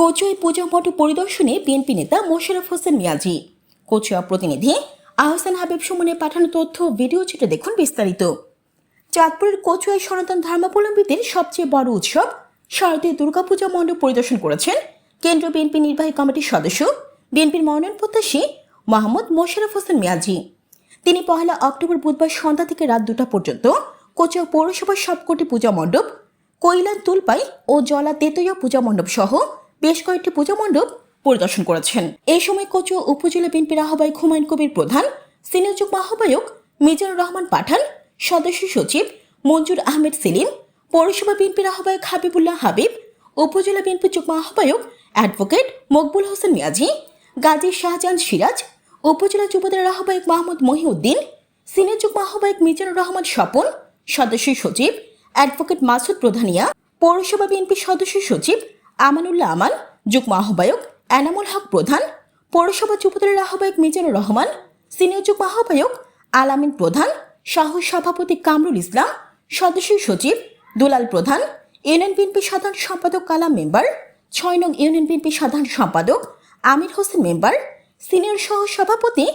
কচুয়ায় পূজা মণ্ডপ পরিদর্শনে বিএনপি নেতা মোশাররফ হোসেন মিয়াজি। কচুয়া প্রতিনিধি আহসান হাবিব সুমনের পাঠানো তথ্য ভিডিও চিত্রে দেখুন বিস্তারিত। চাঁদপুরের কচুয়ায় সনাতন ধর্মাবলম্বীদের সবচেয়ে বড় উৎসব শারদীয় দুর্গাপূজা মণ্ডপ পরিদর্শন করেছেন কেন্দ্রীয় বিএনপি নির্বাহী কমিটির সদস্য, বিএনপির মনোনয়ন প্রত্যাশী মোহাম্মদ মোশাররফ হোসেন মিয়াজি। তিনি 1 অক্টোবর বুধবার সন্ধ্যা থেকে রাত 2টা পর্যন্ত কচুয়া পৌরসভার সবকটি পূজা মণ্ডপ, কৈলান তুলপাই ও জলা তেতইয়া পূজা মণ্ডপ সহ বেশ কয়েকটি পূজা মণ্ডপ পরিদর্শন করেছেন। এই সময় কচুয়া উপজেলা বিএনপির আহ্বায়ক হুমায়ুন কবির প্রধান, সিনিয়র যুগ্ম আহ্বায়ক মিজানুর রহমান পাঠান, সদস্য সচিব মঞ্জুর আহমেদ সেলিম, পৌরসভা বিএনপির আহ্বায়ক হাবিবুল্লাহ হাবিব, উপজেলা বিএনপির যুগ্ম আহ্বায়ক অ্যাডভোকেট মকবুল হোসেন মিয়াজি, গাজী শাহজাহান সিরাজ, উপজেলা যুবদলের আহ্বায়ক মাহমুদ মহিউদ্দিন, সিনিয়র যুগ্ম আহ্বায়ক মিজানুর রহমান স্বপন, সদস্য সচিব অ্যাডভোকেট মাসুদ প্রধানিয়া, পৌরসভা বিএনপির সদস্য সচিব আমানুল্লাহ আমান, যুগ্ম আহ্বায়ক এনামুল হক প্রধান, পৌরসভা যুবদলের আহ্বায়ক মিজানুর রহমান, সিনিয়র যুগ্ম আহ্বায়ক আলামিন প্রধান, সহ সভাপতি কামরুল ইসলাম, সদস্য সচিব দুলাল প্রধান, ইউনিয়ন বিএনপি সাধারণ সম্পাদক কালাম মেম্বার, 6 নং ইউনিয়ন বিএনপি সাধারণ সম্পাদক আমির হোসেন মেম্বার, সিনিয়র সহ সভাপতি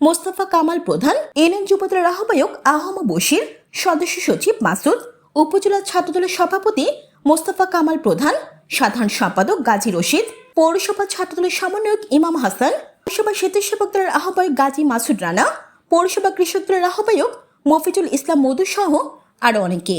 মোস্তফা কামাল প্রধান, ইউনিয়ন যুবদলের আহ্বায়ক আহম বশির, সদস্য সচিব মাসুদ, উপজেলা ছাত্রদলের সভাপতি মোস্তফা কামাল প্রধান, সাধারণ সম্পাদক গাজী রশিদ, পৌরসভা ছাত্রদলের সমন্বয়ক ইমাম হাসান, পৌরসভা স্বেচ্ছাসেবক দলের আহ্বায়ক গাজী মাসুদ রানা, পৌরসভা কৃষক দলের আহ্বায়ক মফিজুল ইসলাম মধু সহ আরও অনেকে।